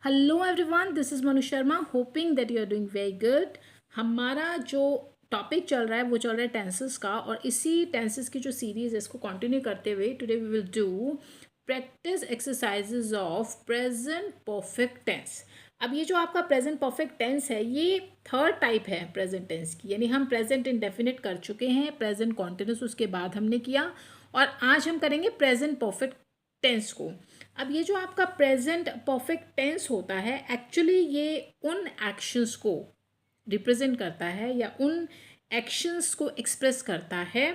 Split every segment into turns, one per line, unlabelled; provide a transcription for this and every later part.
Hello everyone, this is Manu Sharma, hoping that you are doing very good. हमारा जो topic चल रहा है वो चल रहा है टेंसेस का, और इसी टेंसेस की जो सीरीज़ है इसको कंटिन्यू करते हुए today we will do practice exercises of present perfect tense. अब ये जो आपका प्रेजेंट परफेक्ट टेंस है ये थर्ड टाइप है प्रेजेंट टेंस की, यानी हम प्रेजेंट इंडेफिनिट कर चुके हैं, प्रेजेंट कॉन्टिन्यूस उसके बाद हमने किया, और आज हम करेंगे प्रेजेंट परफेक्ट टेंस को। अब ये जो आपका प्रेजेंट परफेक्ट टेंस होता है एक्चुअली ये उन एक्शंस को रिप्रेजेंट करता है या उन एक्शंस को एक्सप्रेस करता है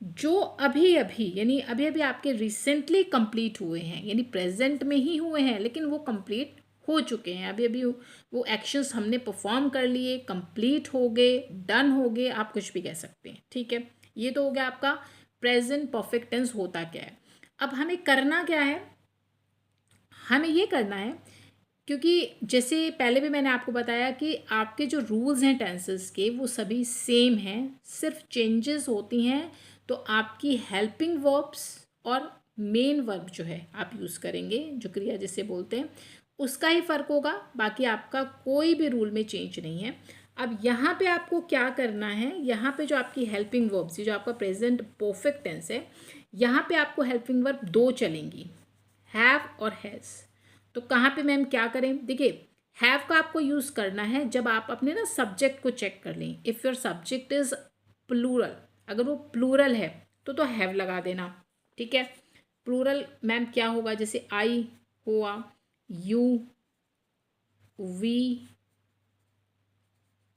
जो अभी अभी यानी अभी अभी आपके रिसेंटली कंप्लीट हुए हैं, यानी प्रेजेंट में ही हुए हैं लेकिन वो कंप्लीट हो चुके हैं। अभी अभी वो एक्शंस हमने परफॉर्म कर लिए, कंप्लीट हो गए, डन हो गए, आप कुछ भी कह सकते हैं। ठीक है, ये तो हो गया आपका प्रेजेंट परफेक्ट टेंस होता क्या है। अब हमें करना क्या है, हमें ये करना है, क्योंकि जैसे पहले भी मैंने आपको बताया कि आपके जो रूल्स हैं टेंसेस के वो सभी सेम हैं, सिर्फ चेंजेस होती हैं तो आपकी हेल्पिंग वर्ब्स और मेन वर्ब जो है आप यूज़ करेंगे, जो क्रिया जिसे बोलते हैं उसका ही फ़र्क होगा, बाकी आपका कोई भी रूल में चेंज नहीं है। अब यहाँ पे आपको क्या करना है, यहाँ पे जो आपकी हेल्पिंग वर्ब्स, जो आपका प्रेजेंट परफेक्ट टेंस है, यहाँ पे आपको हेल्पिंग वर्ब दो चलेंगी, हैव और हैज़। तो कहाँ पे मैम क्या करें, देखिए हैव का आपको यूज़ करना है जब आप अपने ना सब्जेक्ट को चेक कर लें। If your subject is plural, अगर वो प्लूरल है तो हैव लगा देना। ठीक है, प्लूरल मैम क्या होगा, जैसे आई हुआ, यू, वी,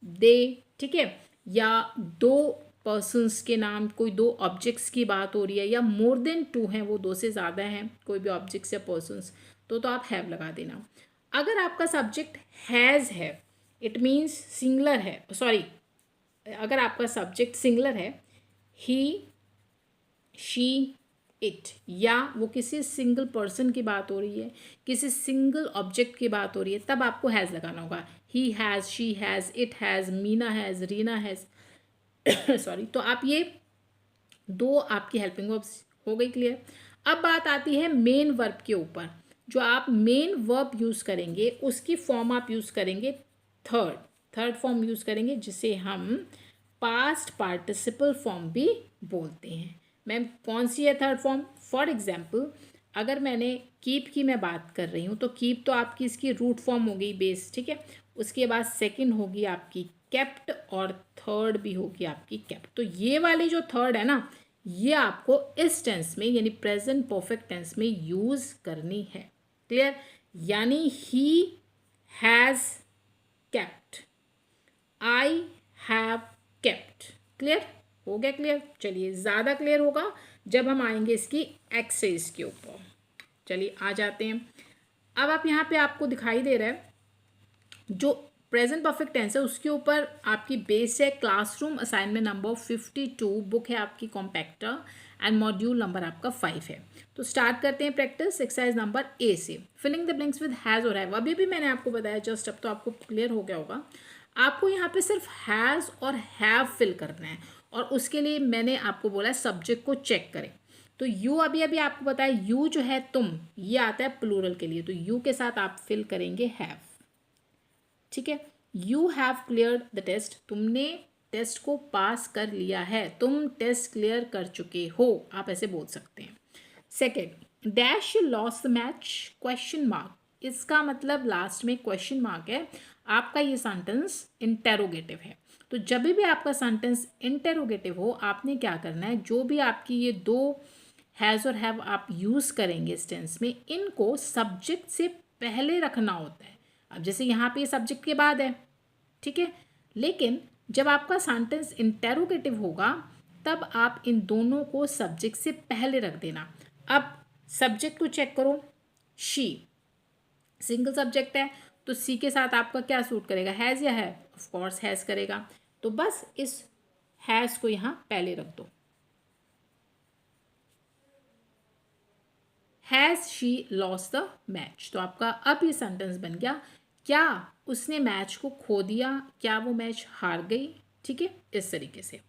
दे। ठीक है, या दो पर्सन्स के नाम, कोई दो ऑब्जेक्ट्स की बात हो रही है, या मोर देन टू हैं, वो दो से ज़्यादा हैं कोई भी ऑब्जेक्ट्स या पर्सन्स, तो आप हैव लगा देना। अगर आपका सब्जेक्ट हैज़ है, इट मीन्स सिंगुलर है, सॉरी, अगर आपका सब्जेक्ट सिंगुलर है, ही, शी, इट, या वो किसी सिंगल पर्सन की बात हो रही है, किसी सिंगल ऑब्जेक्ट की बात हो रही है, तब आपको हैज़ लगाना होगा। He has, she has, it has, Meena has, Reena has sorry. तो आप ये दो आपकी हेल्पिंग वर्ब्स हो गई क्लियर। अब बात आती है मेन वर्ब के ऊपर। जो आप मेन वर्ब यूज़ करेंगे उसकी फॉर्म आप यूज़ करेंगे थर्ड फॉर्म यूज़ करेंगे, जिसे हम पास्ट पार्टिसिपल फॉर्म भी बोलते हैं। मैम कौन सी है थर्ड फॉर्म? फॉर एग्जाम्पल अगर मैंने कीप की मैं बात कर रही हूँ तो कीप तो आपकी इसकी रूट फॉर्म हो गई, बेस। ठीक है, उसके बाद सेकंड होगी आपकी केप्ट, और थर्ड भी होगी आपकी केप्ट। तो ये वाली जो थर्ड है ना, ये आपको इस टेंस में यानी प्रेजेंट परफेक्ट टेंस में यूज़ करनी है। क्लियर? यानी he has kept, I have kept. Clear हो गया? क्लियर? चलिए, ज़्यादा क्लियर होगा जब हम आएंगे इसकी एक्सरसाइज के ऊपर। चलिए आ जाते हैं। अब आप यहाँ पे आपको दिखाई दे रहा है जो प्रेजेंट परफेक्ट टेंस है उसके ऊपर आपकी बेस है क्लासरूम असाइनमेंट नंबर 52, बुक है आपकी कॉम्पैक्टर, एंड मॉड्यूल नंबर आपका 5 है। तो स्टार्ट करते हैं प्रैक्टिस एक्सरसाइज नंबर ए से। Filling the blanks with has और हैव। अभी भी मैंने आपको बताया जस्ट, अब तो आपको क्लियर हो गया होगा। आपको यहाँ पे सिर्फ हैज़ और हैव फिल करना है, और उसके लिए मैंने आपको बोला है सब्जेक्ट को चेक करें। तो यू, अभी अभी आपको बताया यू जो है तुम, ये आता है प्लूरल के लिए, तो यू के साथ आप फिल करेंगे हैव। ठीक है, you have clear the test, तुमने टेस्ट को पास कर लिया है, तुम टेस्ट क्लियर कर चुके हो, आप ऐसे बोल सकते हैं। Second, dash you lost the match, question mark. इसका मतलब लास्ट में क्वेश्चन मार्क है। आपका ये सेंटेंस इंटेरोगेटिव है, तो जब भी आपका सेंटेंस इंटेरोगेटिव हो आपने क्या करना है, जो भी आपकी ये दो हैज़ और हैव आप यूज़ करेंगे इस टेंस में, इनको सब्जेक्ट से पहले रखना होता है। अब जैसे यहाँ पे सब्जेक्ट के बाद है, ठीक है, लेकिन जब आपका सेंटेंस इंटेरोगेटिव होगा तब आप इन दोनों को सब्जेक्ट से पहले रख देना। अब सब्जेक्ट को चेक करो, शी सिंगल सब्जेक्ट है, तो सी के साथ आपका क्या सूट करेगा, हैज़ या है? ऑफ कोर्स हैज़ करेगा, तो बस इस हैज़ को यहाँ पहले रख दो। Has she lost the match, तो आपका अब ये सेंटेंस बन गया, क्या उसने मैच को खो दिया, क्या वो मैच हार गई? ठीक है, इस तरीके से।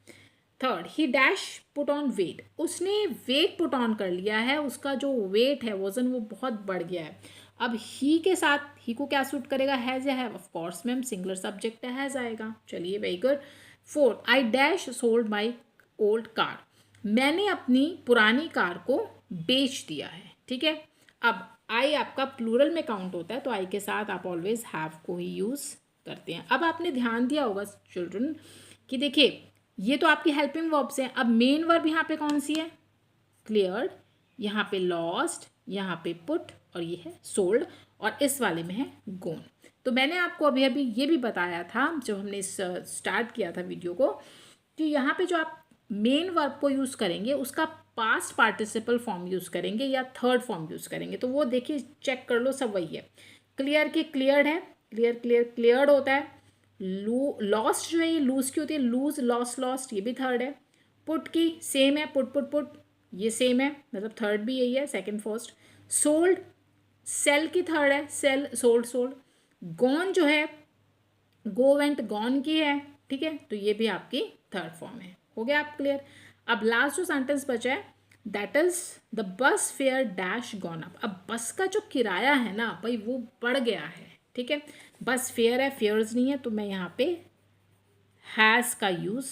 Third, he dash put on weight, उसने वेट पुट ऑन कर लिया है, उसका जो वेट है, वजन, वो बहुत बढ़ गया है। अब ही के साथ ही को क्या सूट करेगा, हैज़ या have, of course ma'am singular subject है, हैज़ आएगा। चलिए very good. Fourth, I dash sold my old car, मैंने अपनी पुरानी कार को बेच दिया है। ठीक है, अब आई आपका प्लूरल में काउंट होता है, तो आई के साथ आप ऑलवेज हैव को ही यूज़ करते हैं। अब आपने ध्यान दिया होगा चिल्ड्रन कि देखिए ये तो आपकी हेल्पिंग वर्ब्स हैं। अब मेन वर्ब यहाँ पे कौन सी है, क्लियर्ड, यहाँ पे लॉस्ट, यहाँ पे पुट, और ये है सोल्ड, और इस वाले में है गोन। तो मैंने आपको अभी अभी ये भी बताया था जब हमने स्टार्ट किया था वीडियो को, कि यहाँ पे जो आप मेन वर्ब को यूज़ करेंगे उसका पास्ट पार्टिसिपल फॉर्म यूज़ करेंगे या थर्ड फॉर्म यूज़ करेंगे। तो वो देखिए चेक कर लो, सब वही है। क्लियर की क्लियर्ड है, क्लियर क्लियर क्लियर्ड होता है। लॉस्ट जो है ये लूज की होती है, लूज लॉस्ट लॉस्ट, ये भी थर्ड है। पुट की सेम है, पुट पुट पुट, ये सेम है, मतलब थर्ड भी यही है, सेकंड फर्स्ट। सोल्ड, सेल की थर्ड है, सेल सोल्ड सोल्ड। गॉन जो है गो वेंट गॉन की है, ठीक है, तो ये भी आपकी थर्ड फॉर्म है। हो गया आप क्लियर। अब लास्ट जो सेंटेंस बचा है, that is the bus fair dash gone up. अब बस का जो किराया है ना भाई वो बढ़ गया है। ठीक है, बस फेयर है, फेयर्स नहीं है, तो मैं यहाँ पे हैज़ का यूज़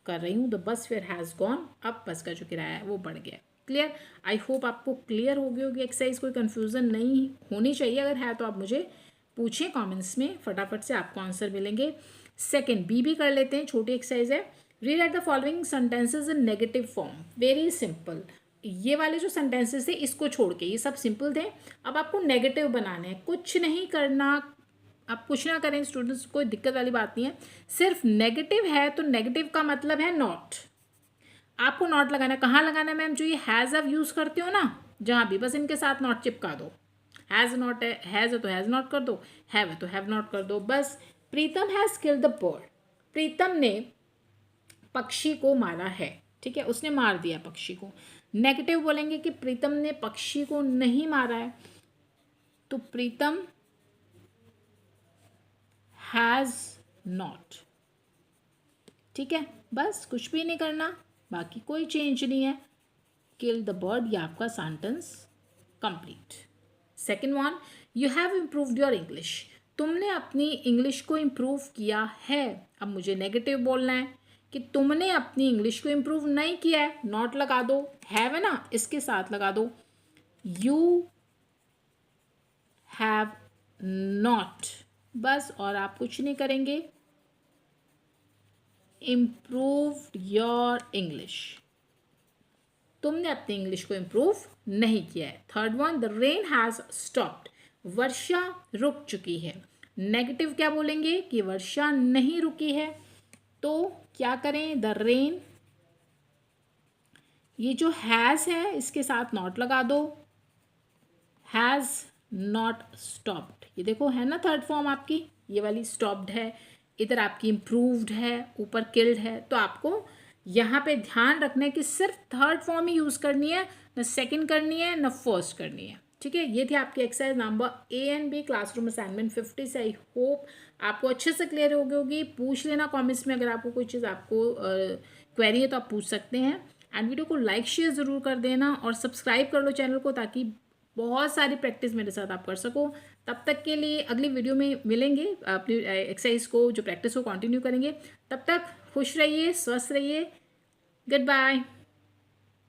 कर रही हूँ। The bus fair has gone up, बस का जो किराया है वो बढ़ गया। क्लियर, आई होप आपको क्लियर हो गई होगी एक्सरसाइज, कोई कन्फ्यूज़न नहीं होनी चाहिए। अगर है तो आप मुझे पूछिए कमेंट्स में, फटाफट से आपको आंसर मिलेंगे। सेकंड बी भी कर लेते हैं, छोटी एक्सरसाइज है। Rewrite the following sentences in negative form. Very simple, ये वाले जो सेंटेंसेस थे इसको छोड़ के, ये सब सिंपल थे। अब आपको नेगेटिव बनाना है, कुछ नहीं करना, आप कुछ ना करें स्टूडेंट्स, कोई दिक्कत वाली बात नहीं है। सिर्फ नेगेटिव है तो नेगेटिव का मतलब है नॉट, आपको नॉट लगाना है। कहाँ लगाना है मैम, जो ये हैज़ अब यूज़ करते हो ना, जहाँ भी, बस इनके साथ नॉट चिपका दो। हैज़ नॉट है, हैज़ है तो हैज़ नॉट कर दो, हैव है तो हैव नॉट कर दो, बस। प्रीतम हैज़ किल्ड द बर्ड, प्रीतम ने पक्षी को मारा है। ठीक है, उसने मार दिया पक्षी को। नेगेटिव बोलेंगे कि प्रीतम ने पक्षी को नहीं मारा है, तो प्रीतम हैज़ नॉट। ठीक है, बस कुछ भी नहीं करना, बाकी कोई चेंज नहीं है। किल द बर्ड, ये आपका sentence complete. Second one, you have improved your English, तुमने अपनी इंग्लिश को इम्प्रूव किया है। अब मुझे नेगेटिव बोलना है कि तुमने अपनी इंग्लिश को इम्प्रूव नहीं किया है, नॉट लगा दो, हैव है ना, इसके साथ लगा दो, यू हैव नॉट, बस। और आप कुछ नहीं करेंगे, इम्प्रूव्ड योर इंग्लिश, तुमने अपनी इंग्लिश को इम्प्रूव नहीं किया है। Third one, the rain has stopped, वर्षा रुक चुकी है। नेगेटिव क्या बोलेंगे कि वर्षा नहीं रुकी है, तो क्या करें, द रेन, ये जो हैज़ है इसके साथ नॉट लगा दो, हैज़ नॉट स्टॉप्ड। ये देखो है ना थर्ड फॉर्म आपकी, ये वाली स्टॉप्ड है, इधर आपकी इम्प्रूव्ड है, ऊपर किल्ड है। तो आपको यहाँ पे ध्यान रखना है कि सिर्फ थर्ड फॉर्म ही यूज़ करनी है, न सेकंड करनी है न फर्स्ट करनी है। ठीक है, ये थी आपकी exercise number A and B, classroom assignment 50 से। आई होप आपको अच्छे से क्लियर हो गई होगी। पूछ लेना कमेंट्स में, अगर आपको कोई चीज़ आपको क्वेरी है तो आप पूछ सकते हैं। एंड वीडियो को लाइक शेयर ज़रूर कर देना और सब्सक्राइब कर लो चैनल को, ताकि बहुत सारी प्रैक्टिस मेरे साथ आप कर सको। तब तक के लिए अगली वीडियो में मिलेंगे, अपनी एक्सरसाइज को जो प्रैक्टिस को कंटिन्यू करेंगे। तब तक खुश रहिए, स्वस्थ रहिए, गुड बाय।